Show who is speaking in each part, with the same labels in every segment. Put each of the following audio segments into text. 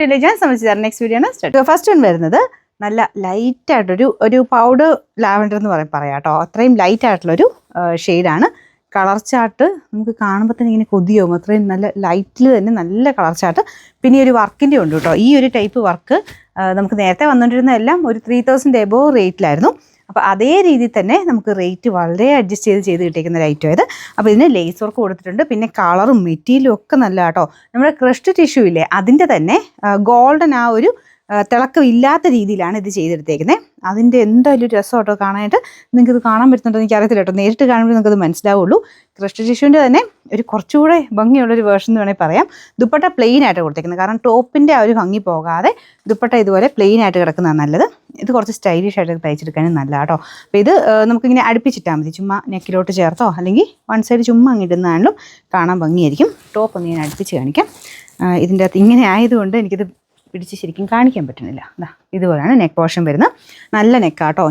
Speaker 1: ഞാൻ സംബന്ധിച്ച് next video ആണ് സ്റ്റാർട്ട്. ഫസ്റ്റ് വൺ വരുന്നത് നല്ല ലൈറ്റായിട്ടൊരു പൗഡർ ലാവൻഡർ എന്ന് പറയാം കേട്ടോ. അത്രയും ലൈറ്റായിട്ടുള്ളൊരു ഷെയ്ഡാണ്. കളർ ചാർട്ട് നമുക്ക് കാണുമ്പോൾ തന്നെ ഇങ്ങനെ കൊതിയാവും. അത്രയും നല്ല ലൈറ്റിൽ തന്നെ നല്ല കളർ ചാർട്ട്. പിന്നെ ഒരു വർക്കിൻ്റെ ഉണ്ട് കേട്ടോ. ഈ ഒരു ടൈപ്പ് വർക്ക് നമുക്ക് നേരത്തെ വന്നുകൊണ്ടിരുന്നതെല്ലാം ഒരു 3000 എബോവ് റേറ്റിലായിരുന്നു. അപ്പോൾ അതേ രീതിയിൽ തന്നെ നമുക്ക് റേറ്റ് വളരെ അഡ്ജസ്റ്റ് ചെയ്ത് കിട്ടിയിരിക്കുന്ന ഒരു ഐറ്റം ഇത്. അപ്പോൾ ഇതിന് ലേസ് വർക്ക് കൊടുത്തിട്ടുണ്ട്. പിന്നെ കളറും മെറ്റീരിയലും ഒക്കെ നല്ല കേട്ടോ. നമ്മുടെ ക്രഷ്ഡ് ടിഷ്യൂ ഇല്ലേ, അതിൻ്റെ തന്നെ ഗോൾഡൻ ആ ഒരു തിളക്കം ഇല്ലാത്ത രീതിയിലാണ് ഇത് ചെയ്തെടുത്തേക്കുന്നത്. അതിൻ്റെ എന്തായാലും ഒരു രസം കേട്ടോ കാണാനായിട്ട്. നിങ്ങൾക്കിത് കാണാൻ പറ്റുന്നുണ്ടോ എനിക്ക് അറിയത്തില്ല കേട്ടോ. നേരിട്ട് കാണുമ്പോൾ നിങ്ങൾക്കത് മനസ്സിലാവുള്ളൂ. ക്രഷ്ഡ് ടിഷ്യൂവിൻ്റെ തന്നെ ഒരു കുറച്ചുകൂടെ ഭംഗിയുള്ളൊരു വേർഷൻ എന്ന് വേണമെങ്കിൽ പറയാം. ദുപ്പട്ട പ്ലെയിൻ ആയിട്ട് കൊടുത്തേക്കുന്നത്. കാരണം ടോപ്പിൻ്റെ ആ ഒരു ഭംഗി പോകാതെ ദുപ്പട്ട ഇതുപോലെ പ്ലെയിൻ ആയിട്ട് കിടക്കുന്നതാണ് നല്ലത്. ഇത് കുറച്ച് സ്റ്റൈലിഷ് ആയിട്ട് തയ്ച്ചെടുക്കാനും നല്ല കേട്ടോ. അപ്പോൾ ഇത് നമുക്കിങ്ങനെ അടുപ്പിച്ചിട്ടാൽ മതി. ചുമ്മാ നെക്കിലോട്ട് ചേർത്തോ അല്ലെങ്കിൽ വൺ സൈഡ് ചുമ്മാ അങ്ങിടുന്നതാണെങ്കിലും കാണാൻ ഭംഗിയായിരിക്കും. ടോപ്പ് ഒന്ന് ഞാൻ അടുപ്പിച്ച് കാണിക്കാം. ഇതിൻ്റെ അകത്ത് ഇങ്ങനെ ആയതുകൊണ്ട് എനിക്കിത് പിടിച്ച് ശരിക്കും കാണിക്കാൻ പറ്റുന്നില്ല. ഇതുപോലെയാണ് നെക്ക് പോർഷൻ വരുന്നത്. നല്ല നെക്കാട്ടോ.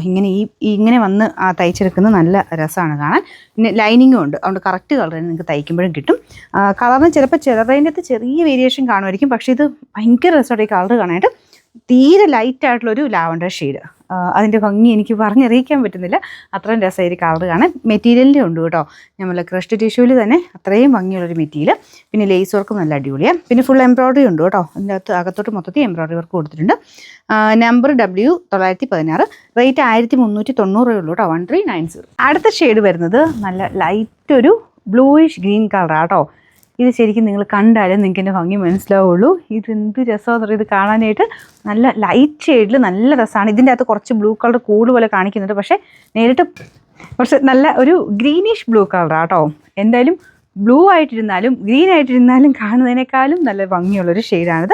Speaker 1: ഇങ്ങനെ വന്ന് തയ്ച്ചെടുക്കുന്നത് നല്ല രസമാണ് കാണാൻ. പിന്നെ ലൈനിങ്ങും ഉണ്ട്. അതുകൊണ്ട് കറക്റ്റ് കളർ തന്നെ നിങ്ങൾക്ക് തയ്ക്കുമ്പോഴും കിട്ടും. കളറിന് ചിലപ്പോൾ ചിലതിൻ്റെ അകത്ത് ചെറിയ വേരിയേഷൻ കാണുമായിരിക്കും. പക്ഷേ ഇത് ഭയങ്കര രസമായിട്ട് ഈ കളർ കാണാനായിട്ട്. തീരെ ലൈറ്റായിട്ടുള്ളൊരു ലാവൻഡർ ഷെയ്ഡ്. അതിൻ്റെ ഭംഗി എനിക്ക് പറഞ്ഞറിയിക്കാൻ പറ്റുന്നില്ല. അത്രയും രസമായി കളർ കാണാൻ. മെറ്റീരിയലിൻ്റെ ഉണ്ട് കേട്ടോ. നമ്മൾ ക്രഷ്ഡ് ടിഷ്യൂവിൽ തന്നെ അത്രയും ഭംഗിയുള്ളൊരു മെറ്റീരിയൽ. പിന്നെ ലേസ് വർക്കും നല്ല അടിപൊളിയാണ്. പിന്നെ ഫുൾ എംബ്രോയ്ഡറി ഉണ്ട് കേട്ടോ. അതിൻ്റെ അകത്ത് അകത്തോട്ട് മൊത്തത്തിൽ എംബ്രോയ്ഡറി വർക്ക് കൊടുത്തിട്ടുണ്ട്. Number W916. റേറ്റ് 1390 ഉള്ളൂ കേട്ടോ. 1390. അടുത്ത ഷെയ്ഡ് വരുന്നത് നല്ല ലൈറ്റ് ഒരു ബ്ലൂയിഷ് ഗ്രീൻ കളറാണ് കേട്ടോ. ഇത് ശരിക്കും നിങ്ങൾ കണ്ടാലേ നിങ്ങൾക്ക് എൻ്റെ ഭംഗി മനസ്സിലാവുള്ളൂ. ഇതെന്ത് രസമാണെന്ന് പറയുന്നത്. ഇത് കാണാനായിട്ട് നല്ല ലൈറ്റ് ഷെയ്ഡിൽ നല്ല രസമാണ്. ഇതിൻ്റെ അകത്ത് കുറച്ച് ബ്ലൂ കളർ കൂടുതൽ കാണിക്കുന്നുണ്ട്. പക്ഷേ നേരിട്ട് കുറച്ച് നല്ല ഒരു ഗ്രീനിഷ് ബ്ലൂ കളറാണ് കേട്ടോ. എന്തായാലും ബ്ലൂ ആയിട്ടിരുന്നാലും ഗ്രീൻ ആയിട്ടിരുന്നാലും കാണുന്നതിനേക്കാളും നല്ല ഭംഗിയുള്ളൊരു ഷെയ്ഡാണിത്.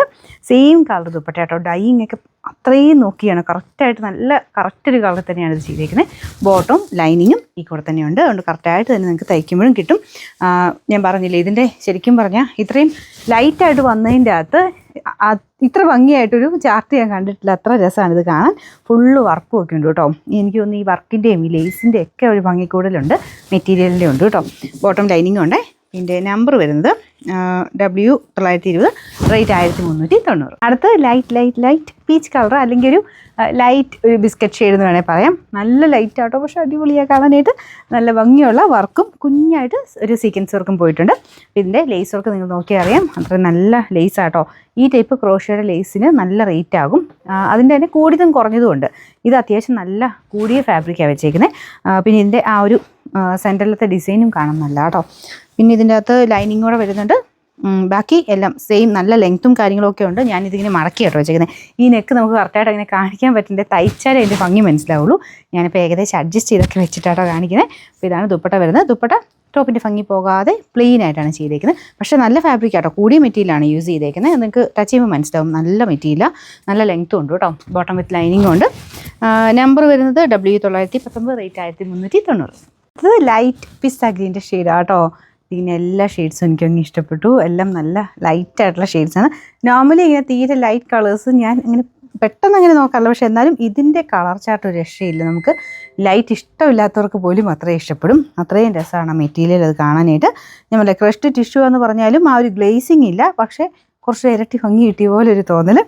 Speaker 1: സെയിം കളർ ദുപ്പട്ട കേട്ടോ. ഡൈയിങ് ഒക്കെ അത്രയും നോക്കിയാണ് കറക്റ്റായിട്ട് നല്ല കറക്റ്റൊരു കളർ തന്നെയാണ് ഇത് ചെയ്തേക്കുന്നത്. ബോട്ടവും ലൈനിങ്ങും ഈ കൂടെ തന്നെയുണ്ട്. അതുകൊണ്ട് കറക്റ്റായിട്ട് തന്നെ നിങ്ങൾക്ക് തയ്ക്കുമ്പോഴും കിട്ടും. ഞാൻ പറഞ്ഞില്ലേ, ഇതിൻ്റെ ശരിക്കും പറഞ്ഞാൽ ഇത്രയും ലൈറ്റായിട്ട് വന്നതിൻ്റെ അകത്ത് ഇത്ര ഭംഗിയായിട്ടൊരു ചാർട്ട് ഞാൻ കണ്ടിട്ടില്ല. അത്ര രസമാണ് ഇത് കാണാൻ. ഫുള്ള് വർക്കും ഒക്കെ ഉണ്ട് കേട്ടോ. എനിക്ക് തോന്നുന്നു ഈ വർക്കിൻ്റെയും ഈ ലേസിൻ്റെ ഒക്കെ ഒരു ഭംഗി കൂടുതലുണ്ട്. മെറ്റീരിയലിൻ്റെ ഉണ്ട് കേട്ടോ. ബോട്ടം ലൈനിങ്ങും ഉണ്ട്. ഇതിൻ്റെ നമ്പർ വരുന്നത് W920. റേറ്റ് 1390. അടുത്ത് ലൈറ്റ് പീച്ച് കളർ അല്ലെങ്കിൽ ഒരു ലൈറ്റ് ഒരു ബിസ്ക്കറ്റ് ഷെയ്ഡ് എന്ന് വേണമെങ്കിൽ പറയാം. നല്ല ലൈറ്റ് ആട്ടോ. പക്ഷേ അടിപൊളിയാണ് കാണാനായിട്ട്. നല്ല ഭംഗിയുള്ള വർക്കും കുഞ്ഞായിട്ട് ഒരു സീക്വൻസ് വർക്കും പോയിട്ടുണ്ട്. ഇതിൻ്റെ ലേസ് വർക്ക് നിങ്ങൾ നോക്കിയാൽ അറിയാം. അത്ര നല്ല ലേസ് ആട്ടോ. ഈ ടൈപ്പ് ക്രോഷ്യയുടെ ലേസിന് നല്ല റേറ്റ് ആകും. അതിൻ്റെ തന്നെ കൂടിയതും കുറഞ്ഞതും ഉണ്ട്. ഇത് അത്യാവശ്യം നല്ല കൂടിയ ഫാബ്രിക്കാണ് വെച്ചേക്കുന്നത്. പിന്നെ ഇതിൻ്റെ ആ ഒരു സെൻറ്ററിലത്തെ ഡിസൈനും കാണാൻ നല്ല കേട്ടോ. പിന്നെ ഇതിൻ്റെ അകത്ത് ലൈനിങ് കൂടെ വരുന്നുണ്ട്. ബാക്കി എല്ലാം സെയിം നല്ല ലെങ്ത്തും കാര്യങ്ങളൊക്കെ ഉണ്ട്. ഞാനിതിങ്ങനെ മടക്കി കേട്ടോ വെച്ചേക്കുന്നത്. ഈ നെക്ക് നമുക്ക് കറക്റ്റായിട്ട് അങ്ങനെ കാണിക്കാൻ പറ്റില്ല. തയ്ച്ചാലേ അതിൻ്റെ ഭംഗി മനസ്സിലാവുള്ളൂ. ഞാനിപ്പോൾ ഏകദേശം അഡ്ജസ്റ്റ് ചെയ്തൊക്കെ വെച്ചിട്ടാട്ടോ കാണിക്കുന്നത്. അപ്പോൾ ഇതാണ് ദുപ്പട്ട വരുന്നത്. ദുപ്പട്ട ടോപ്പിൻ്റെ ഭംഗി പോകാതെ പ്ലെയിൻ ആയിട്ടാണ് ചെയ്തേക്കുന്നത്. പക്ഷേ നല്ല ഫാബ്രിക് ആട്ടോ. കൂടിയ മെറ്റീരിയലാണ് യൂസ് ചെയ്തേക്കുന്നത്. നിങ്ങൾക്ക് ടച്ച് ചെയ്യുമ്പോൾ മനസ്സിലാവും. നല്ല മെറ്റീരിയലാണ്. നല്ല ലെങ്ത്തും ഉണ്ട് കേട്ടോ. ബോട്ടം വിത്ത് ലൈനിങ്ങും ഉണ്ട്. നമ്പർ വരുന്നത് W919. റേറ്റ് 1390. ഇത് ലൈറ്റ് പിസ്ത ഗ്രീൻ്റെ ഷെയ്ഡാണ് കേട്ടോ. ഇതിന് എല്ലാ ഷെയ്ഡ്സും എനിക്കങ്ങ് ഇഷ്ടപ്പെട്ടു. എല്ലാം നല്ല ലൈറ്റായിട്ടുള്ള ഷെയ്ഡ്സാണ്. നോർമലി ഇങ്ങനെ തീരെ ലൈറ്റ് കളേഴ്സ് ഞാൻ ഇങ്ങനെ പെട്ടെന്ന് അങ്ങനെ നോക്കാറില്ല. പക്ഷേ എന്നാലും ഇതിൻ്റെ കളർ ചാർട്ട് ഒരു രക്ഷയില്ല. നമുക്ക് ലൈറ്റ് ഇഷ്ടമില്ലാത്തവർക്ക് പോലും അത്രയും ഇഷ്ടപ്പെടും. അത്രയും രസമാണ് മെറ്റീരിയൽ അത് കാണാനായിട്ട്. ഞാൻ പറയാം, ക്രഷ്ഡ് ടിഷ്യൂ എന്ന് പറഞ്ഞാലും ആ ഒരു ഗ്ലേസിങ് ഇല്ല. പക്ഷേ കുറച്ച് ഇരട്ടി ഭംഗി കിട്ടിയ പോലെ ഒരു തോന്നൽ.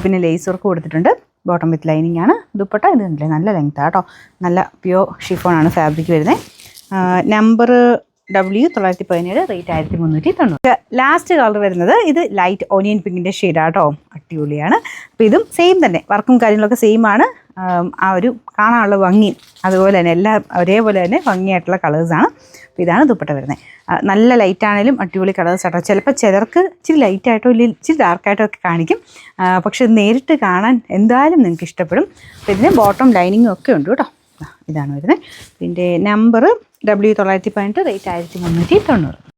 Speaker 1: പിന്നെ ലേസ് വർക്ക് കൊടുത്തിട്ടുണ്ട്. ബോട്ടം വിത്ത് ലൈനിങ് ആണ്. ദുപ്പട്ട ഇത് കണ്ടില്ലേ, നല്ല ലെങ്ത്താണ് കേട്ടോ. നല്ല പ്യുവർ ഷിഫോണാണ് ഫാബ്രിക് വരുന്നത്. Number W917. Rate 1390. Last colour വരുന്നത് ഇത് ലൈറ്റ് ഓനിയൻ പിങ്കിൻ്റെ ഷെയ്ഡാണ് കേട്ടോ. അടിപൊളിയാണ്. അപ്പോൾ ഇതും സെയിം തന്നെ. വർക്കും കാര്യങ്ങളൊക്കെ സെയിം ആണ്. ആ ഒരു കാണാനുള്ള ഭംഗി അതുപോലെ തന്നെ എല്ലാം ഒരേപോലെ തന്നെ ഭംഗിയായിട്ടുള്ള കളേഴ്സാണ്. അപ്പോൾ ഇതാണ് ദുപ്പട്ട വരുന്നത്. നല്ല ലൈറ്റാണേലും അടിപൊളി കളേഴ്സ് ആട്ടോ. ചിലപ്പോൾ ചിലർക്ക് ഇച്ചിരി ലൈറ്റായിട്ടോ ഇല്ലെങ്കിൽ ഇച്ചിരി ഡാർക്കായിട്ടോ ഒക്കെ കാണിക്കും. പക്ഷെ നേരിട്ട് കാണാൻ എന്തായാലും നിങ്ങൾക്ക് ഇഷ്ടപ്പെടും. അപ്പോൾ ഇതിന് ബോട്ടം ലൈനിങ്ങും ഒക്കെ ഉണ്ട് കേട്ടോ. ഇതാണ് വരുന്നത്. ഇതിൻ്റെ നമ്പർ W918. റേറ്റ് 1390.